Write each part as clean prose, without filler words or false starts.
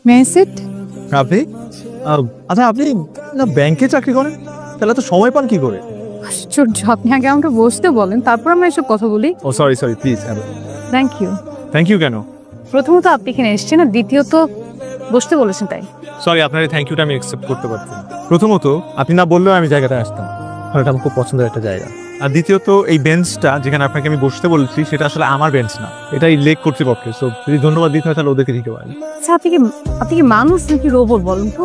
May I sit? আপনি আচ্ছা, আপনি না ব্যাংকে চাকরি করেন? তাহলে তো সময় পান কি করে? আশ্চর্য, আপনি আগে আমাকে বসতে বলেন, তারপর আমরা এসব কথা বলি। ও sorry please. Thank you. Thank you কেন? প্রথমত আপনি এখানে এসেছেন, আর দ্বিতীয়ত বসতে বলেছেন তাই। সরি, আপনার এই থ্যাংক ইউটা আমি অ্যাকসেপ্ট করতে পারছি না। প্রথমত আপনি না বললেও আমি জায়গাটা আসতাম, কারণ এটা আমার খুব পছন্দের একটা জায়গা। আর দ্বিতীয়ত এই বেঞ্চটা যেখানে আপনাকে আমি বসতে বলছি সেটা আসলে আমার বেঞ্চ না, এটা এই লেক কর্তৃপক্ষের। সো যদি ধন্যবাদ দিতে হয় তাহলে ওদেরকে দিতে পারেন। আচ্ছা, আপনি কি মানুষ নাকি রোবট বলুন তো?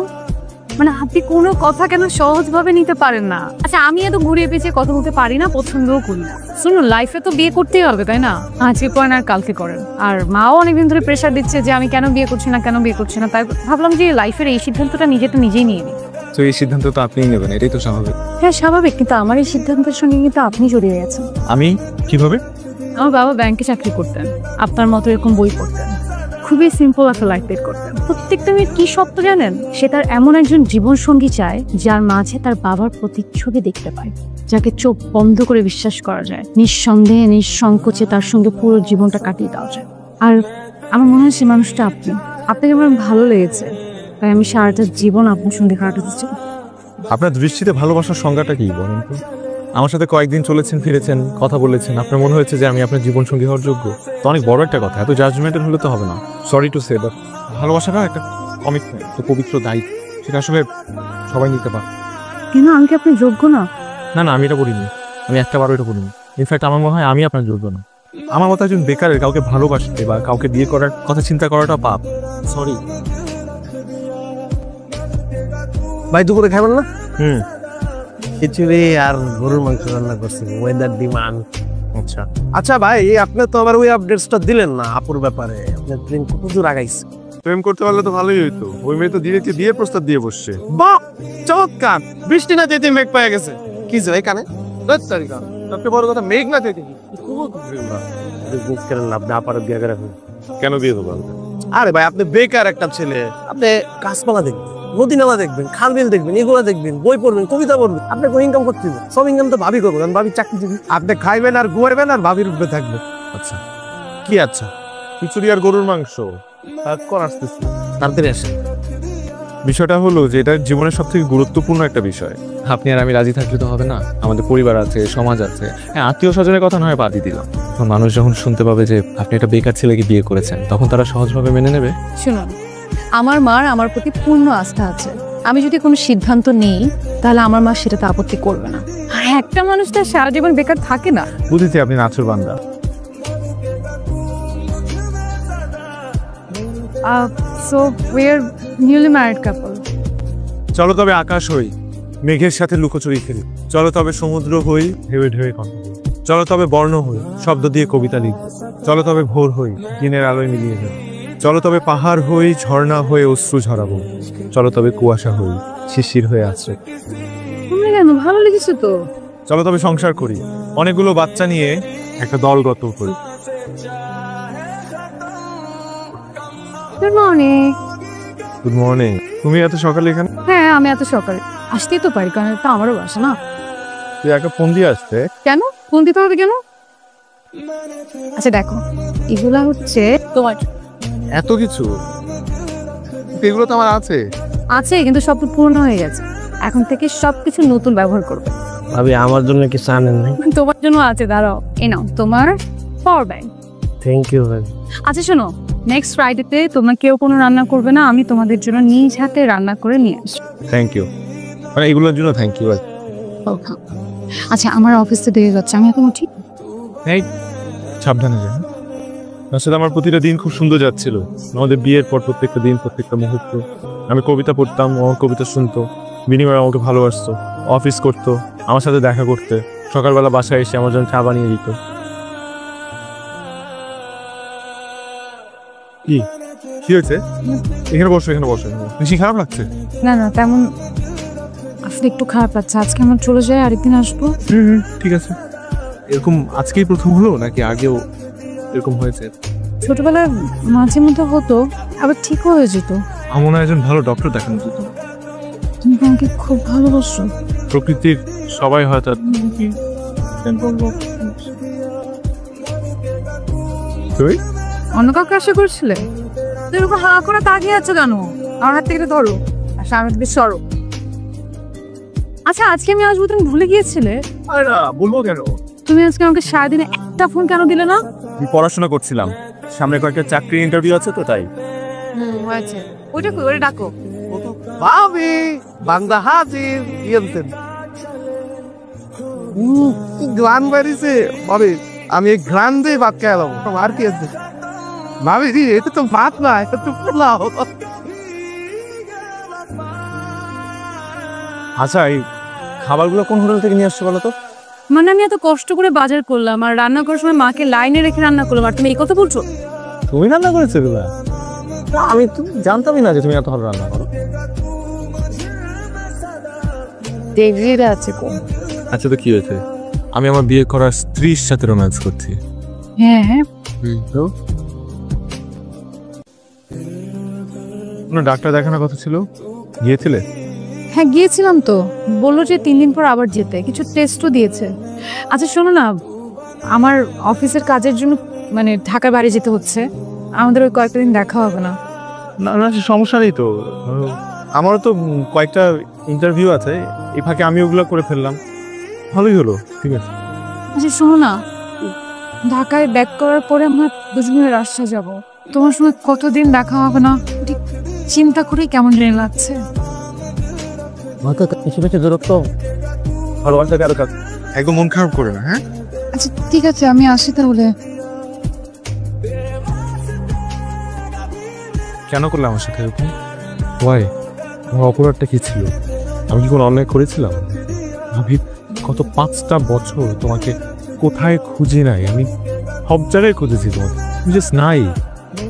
মানে আপনি কোনো কথা কেন সহজভাবে নিতে পারেন না? আচ্ছা, আমি এত ঘুরিয়ে পেঁচিয়ে কথা বলতে পারি না, পছন্দও করি না। শুনুন, লাইফে তো বিয়ে করতেই হবে, তাই না? আজকে করেন আর কালকে করেন। আর মাও অনেকদিন ধরে প্রেশার দিচ্ছে যে আমি কেন বিয়ে করছি না। তাই ভাবলাম যে লাইফের এই সিদ্ধান্তটা নিজেই নিয়ে নিই। তো এই সিদ্ধান্ত তো আপনিই নেবেন, এটাই তো স্বাভাবিক। হ্যাঁ স্বাভাবিক, কিন্তু আমার এই সিদ্ধান্তের সঙ্গে কিন্তু আপনি জড়িয়ে গেছেন। আমি কিভাবে? আমার বাবা ব্যাংকে চাকরি করতেন, আপনার মতো এরকম বই পড়তেন, খুবই সিম্পল একটা লাইফ লিড করতেন। প্রত্যেকটা মেয়ের কি স্বপ্ন জানেন? সে তার এমন একজন জীবন সঙ্গী চায় যার মাঝে তার বাবার প্রতিচ্ছবি দেখতে পায়, যাকে চোখ বন্ধ করে বিশ্বাস করা যায়, নিঃসন্দেহে নিঃসংকোচে তার সঙ্গে পুরো জীবনটা কাটিয়ে দেওয়া যায়। আর আমার মনে হয় সে মানুষটা আপনাকে আমার ভালো লেগেছে, তাই আমি সারাটা জীবন আপনার সঙ্গে কাটাতে চাই। আপনার দৃষ্টিতে ভালোবাসার সংজ্ঞাটা কি বলেন তো? আমার সাথে কয়েকদিন চলেছেন, ফিরেছেন, কথা বলেছেন, আপনার মনে হয়েছে যে আমি আপনার জীবন সঙ্গী হওয়ার যোগ্য? তো অনেক বড় একটা কথা, এত জাজমেন্টাল হলে তো হবে না। সরি টু সে, বাট ভালোবাসাটা একটা কমিটমেন্ট, তো পবিত্র দায়িত্ব, সেটা আসলে সবাই নিতে পারে। কেন, আমি কি আপনি যোগ্য না? না, আমি এটা বলিনি, আমি একটাবারও এটা বলিনি। ইনফ্যাক্ট আমার মনে হয় আমি আপনার যোগ্য না। আমার মতো একজন বেকারের কাউকে ভালোবাসতে বা কাউকে বিয়ে করার কথা চিন্তা করাটা পাপ। সরি ভাই, দুপুরে খাবেন না? খিচুড়ি আর গরুর মাংস রান্না করছি, ওয়েদার ডিমান্ড। আচ্ছা আচ্ছা ভাই, আপনি তো আবার ওই আপডেটসটা দিলেন না আপুর ব্যাপারে। আপনার প্রেম কত দূর আগাইছে? প্রেম করতে পারলে তো ভালোই হইতো। ওই মেয়ে তো ডিরেক্টলি বিয়ের প্রস্তাব দিয়ে বসছে। বাহ, চমৎকার! বৃষ্টি না যেতে মেঘ পাওয়া গেছে। কি যে ভাই কানে সবচেয়ে বড় কথা, মেঘ না যেতে বিজনেস করেন না আপনি, আপারে বিয়ে করে রাখুন। কেন বিয়ে দেবো? আরে ভাই, আপনি বেকার একটা ছেলে, আপনি গাছপালা দেখবেন, নদী নালা দেখবেন, খাল বিল দেখবেন, এগুলো দেখবেন, বই পড়বেন, কবিতা পড়বেন। আপনাকে ইনকাম করতে হবে, সব ইনকাম তো ভাবি করবো, কারণ ভাবি চাকরি দিবি। আপনি খাইবেন আর ঘুরবেন আর ভাবির উঠবে থাকবে। আচ্ছা, কি আচ্ছা? খিচুড়ি আর গরুর মাংস কর আসতেছি, তাড়াতাড়ি আসেন। বিষয়টা হলো যে এটা জীবনের সব থেকে গুরুত্বপূর্ণ একটা বিষয়। আপনি আর আমি রাজি থাকলে তো হবে না, আমাদের পরিবার আছে, সমাজ আছে। হ্যাঁ, আত্মীয় স্বজনের কথা নয় বাদই দিলাম, মানুষ যখন শুনতে পাবে যে আপনি একটা বেকার ছেলেকে বিয়ে করেছেন, তখন তারা সহজভাবে মেনে নেবে। শুনুন, আমার মার আমার প্রতি পূর্ণ আস্থা আছে। আমি যদি কোনো সিদ্ধান্ত নেই, তাহলে আমার মা সেটাতে আপত্তি করবে না। আর একটা মানুষ তার সারা জীবন বেকার থাকে না। বুঝেছি আপনি নাছুর বান্দা। So we are newly married couple. চলো তবে আকাশ হই, মেঘের সাথে লুকোচুরি খেলি। চলো তবে সমুদ্র হই, ঢেউে ঢেউে কথা বলি। চলো তবে বর্ণ হই, শব্দ দিয়ে কবিতা লিখব। চলো তবে ভোর হই, দিনের আলোয় মিলিয়ে যাব। চলো তবে পাহাড় হই, ঝর্ণা হয়ে অশ্রু ঝরাবো। চলো তবে কুয়াশা হই, শিশির হয়ে আসছে। তোমরা কেন, ভালো লেগেছে তো। চলো তবে সংসার করি, অনেকগুলো বাচ্চা নিয়ে একটা দল গত করি। Good morning. Good morning. তুমি এত সকালে এখানে? হ্যাঁ, আমি এত সকালে আসতেই তো পারি, কারণ এটা আমারও বাসা না। তুই একটা ফোন দিয়ে আসছে? কেন ফোন দিতে হবে কেন? আচ্ছা দেখো, এগুলা হচ্ছে তোমার। এত কিছু? এগুলো তো আমার আছে। কিন্তু সব পূর্ণ হয়ে গেছে। এখন থেকে সবকিছু নতুন ব্যবহার করবে। ভাবি, আমার জন্য কি আনেন নাই? তোমার জন্য আছে, দাঁড়াও, এই নাও তোমার পাওয়ার ব্যাংক। থ্যাংক ইউ ভাই। আচ্ছা শোনো, নেক্সট ফ্রাইডেতে তোমরা কেউ কোনো রান্না করবে না, আমি তোমাদের জন্য নিজ হাতে রান্না করে নিয়ে আসবো। থ্যাংক ইউ, মানে এগুলোর জন্য থ্যাংক ইউ। আচ্ছা, আমার অফিসে দেরি যাচ্ছে, আমি এখন উঠি। এই সাবধানে যান। আসলে আমার প্রতিটা দিন খুব সুন্দর যাচ্ছিল। আমাদের বিয়ের পর প্রত্যেকটা দিন, প্রত্যেকটা মুহূর্ত। আমি কবিতা পড়তাম, ও কবিতা শুনতো, বিনিময়ে আমাকে ভালোবাসতো, অফিস করতো, আমার সাথে দেখা করতে, সকালবেলা বাসায় এসে আমার জন্য চা বানিয়ে দিত। কি হয়েছে? এখানে বসো, এখানে বসো। বেশি খারাপ লাগছে? না না, তেমন আসলে একটু খারাপ লাগছে। আজকে আমরা চলে যাই, আরেকদিন আসবো। ঠিক আছে। এরকম আজকেই প্রথম হলো নাকি আগেও এরকম হয়েছে? ছোটবেলায় মাঝে মধ্যে হতো, আবার ঠিকও হয়ে যেত। আমার একজন ভালো ডক্টর দেখানো যেত। তুমি আমাকে খুব ভালোবাসো। প্রকৃতির সবাই হয় তার। অন্য কাউকে আশা করছিলে? তুমি উপর হা করে তাকিয়ে আছো কেন? আমার হাত থেকে ধরো আর সামনে থেকে সরো। আচ্ছা আজকে আমি আসবো, তুমি ভুলে গিয়েছিলে? আরে না, বলবো কেন? তুমি আজকে আমাকে সারাদিনে একটা ফোন কেন দিলে না? আমি পড়াশোনা করছিলাম, সামনে কয়েকটা চাকরির ইন্টারভিউ আছে তো তাই। হয়েছে, ওইটা কই, ওরে ডাকো। ভাবি বান্দা হাজির ইয়েনতেন। কি গ্রান বাড়িছে ভাবি, আমি এই গ্রান দিয়ে ভাত খেয়ে এলাম। আর কি আছে ভাবি? জি এটা তো ভাত না, এটা তো পোলাও। আচ্ছা এই খাবারগুলো কোন হোটেল থেকে নিয়ে আসছো বলো তো? মানে আমি এত কষ্ট করে বাজার করলাম আর রান্না করার সময় মাকে লাইনে রেখে রান্না করলাম, আর তুমি এই কথা বলছো? তুমি রান্না করেছো এগুলা? আমি তো জানতামই না যে তুমি এত ভালো রান্না করো। দেরিরা আছে কোন? আচ্ছা তো কি হয়েছে? আমি আমার বিয়ে করা স্ত্রীর সাথে রোম্যান্স করছি। হ্যাঁ হ্যাঁ। তো কোনো ডাক্তার দেখানোর কথা ছিল, গিয়েছিলে? হ্যাঁ গিয়েছিলাম তো, বললো যে 3 দিন পর আবার যেতে, কিছু টেস্টও দিয়েছে। আচ্ছা শোনো না, আমার অফিসের কাজের জন্য মানে ঢাকার বাড়ি যেতে হচ্ছে, আমাদের ওই কয়েকটা দিন দেখা হবে না? না না সমস্যা নেই তো, আমারও তো কয়েকটা ইন্টারভিউ আছে, এই ফাঁকে আমি ওগুলো করে ফেললাম, ভালোই হলো। ঠিক আছে। আচ্ছা শোনো না, ঢাকায় ব্যাক করার পরে আমরা দুজনে রাজশাহী যাবো, তোমার সঙ্গে কতদিন দেখা হবে না, ঠিক চিন্তা করেই কেমন জানি লাগছে। একদম মন খারাপ করে না, হ্যাঁ? আচ্ছা ঠিক আছে, আমি আসি তাহলে। কেন করলে আমার সাথে এরকম? ওয়াই, আমার অপরাধটা কি ছিল? আমি কি কোনো অন্যায় করেছিলাম? ভাবি গত 5টা বছর তোমাকে কোথায় খুঁজি নাই, আমি সব জায়গায় খুঁজেছি তোমাকে, তুমি জাস্ট নাই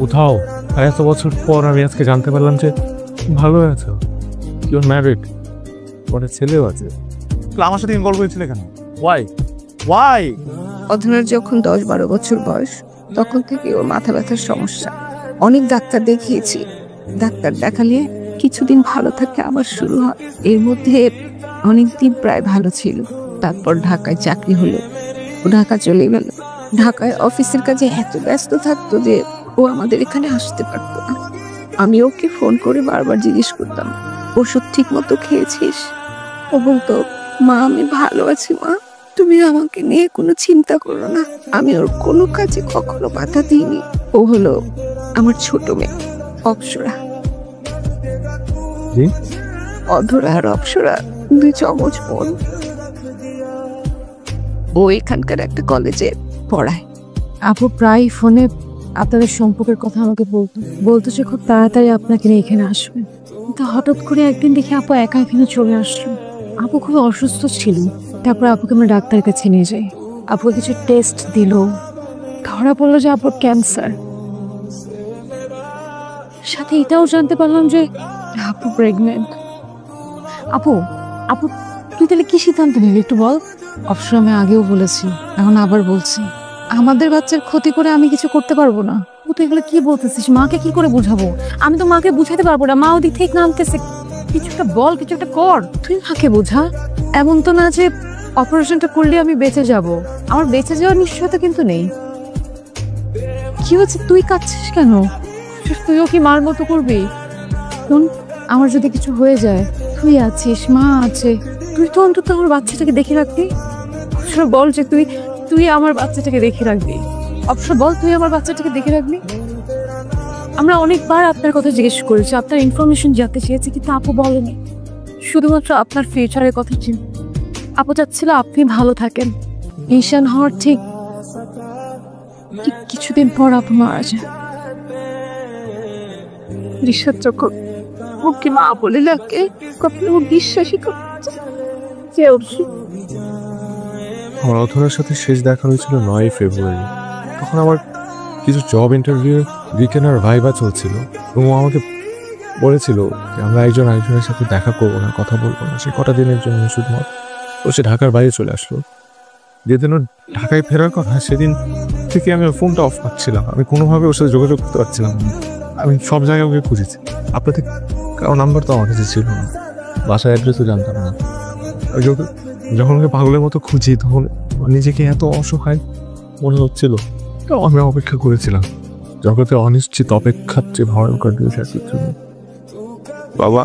কোথাও। আর এত বছর পর আমি আজকে জানতে পারলাম যে ভালো আছো, ইউ আর ম্যারিড, তোমার ছেলেও আছে। আমার সাথে ইনভলভ হয়েছিল কেন? Y Y? অধুনার যখন 10-12 বছর বয়স, তখন থেকে ওর মাথা ব্যথার সমস্যা। অনেক ডাক্তার দেখিয়েছি, ডাক্তার দেখালে কিছুদিন ভালো থাকে আবার শুরু হয়। এর মধ্যে অনেকদিন প্রায় ভালো ছিল, তারপর ঢাকায় চাকরি হলো, ও ঢাকা চলে গেল। ঢাকায় অফিসের কাজে এত ব্যস্ত থাকতো যে ও আমাদের এখানে আসতে পারতো না। আমি ওকে ফোন করে বারবার জিজ্ঞেস করতাম, ওষুধ ঠিক মতো খেয়েছিস? ও বলতো, মা আমি ভালো আছি মা, তুমি আমাকে নিয়ে কোনো চিন্তা করো না। আমি ওর কোনো কাজে কখনো বাধা দিইনি। ও হলো আমার ছোট মেয়ে অপ্সরা। অধরা আর অপ্সরা 2 চমচ বোন। ও এখানকার একটা কলেজে পড়ায়। আপু প্রায় ফোনে আপনাদের সম্পর্কের কথা আমাকে বলতো যে খুব তাড়াতাড়ি আপনাকে নিয়ে এখানে আসবে, কিন্তু হঠাৎ করে একদিন দেখে আপু একা এখানে চলে আসলো। আপু খুব অসুস্থ ছিল, তারপর আপুকে আমরা ডাক্তারের কাছে নিয়ে যাই। আপু কিছু টেস্ট দিল, ধরা পড়লো যে আপুর ক্যান্সার। সাথে এটাও জানতে পারলাম যে আপু প্রেগনেন্ট। আপু আপু তুই তাহলে কি সিদ্ধান্ত নিবি একটু বল? অবশ্য আমি আগেও বলেছি, এখন আবার বলছি, আমাদের বাচ্চার ক্ষতি করে আমি কিছু করতে পারবো না। তুই এগুলো কি বলতেছিস? মাকে কি করে বুঝাবো? আমি তো মাকে বুঝাতে পারবো না, মা ওদিক থেকে নামতেছে। কিছু একটা বল, কিছু একটা কর, তুই মাকে বোঝা। এমন তো না যে অপারেশনটা করলে আমি বেঁচে যাব, আমার বেঁচে যাওয়ার নিশ্চয়তা কিন্তু নেই। কি হচ্ছে, তুই কাঁদছিস কেন? তুইও কি মার মতো করবি? শোন, আমার যদি কিছু হয়ে যায়, তুই আছিস, মা আছে, তুই তো অন্তত আমার বাচ্চাটাকে দেখে রাখবি। অবসর বল যে তুই আমার বাচ্চাটাকে দেখে রাখবি। অবসর বল তুই আমার বাচ্চাটাকে দেখে রাখবি। আমরা অনেকবার আপনার কথা জিজ্ঞেস করেছি, আপনার ইনফরমেশন জানতে চেয়েছি, কিন্তু আপু বলেনি। শুধুমাত্র আপনার ফিউচারের কথা ছিল। আপু চাচ্ছিল আপনি ভালো থাকেন। ঈশান হওয়ার ঠিক কিছুদিন পর আপু মারা যায়। ঋষাদ যখন ওকে মা বলে লাগে, কখনো বিশ্বাসই করছে। আমার অধরার সাথে শেষ দেখা হয়েছিল 9 ফেব্রুয়ারি। তখন আমার কিছু জব ইন্টারভিউ রিটেন আর ভাইবা চলছিল, এবং ও আমাকে বলেছিল যে আমরা একজন আরেকজনের সাথে দেখা করবো না, কথা বলবো না, সে কটা দিনের জন্য শুধুমাত্র। ও সে ঢাকার বাইরে চলে আসলো। যেদিন ও ঢাকায় ফেরার কথা, সেদিন থেকে আমি ওর ফোনটা অফ পাচ্ছিলাম, আমি কোনোভাবে ওর সাথে যোগাযোগ করতে পারছিলাম না। আমি সব জায়গায় ওকে খুঁজেছি, আপনাদের কারো নাম্বার তো আমার কাছে ছিল না, বাসার অ্যাড্রেসও জানতাম না। যখন ওকে পাগলের মতো খুঁজি, তখন নিজেকে এত অসহায় মনে হচ্ছিল। তো আমি অপেক্ষা করেছিলাম, জগতে অনিশ্চিত অপেক্ষার চেয়ে ভয়ঙ্কর জিনিস আর কিছু নেই। বাবা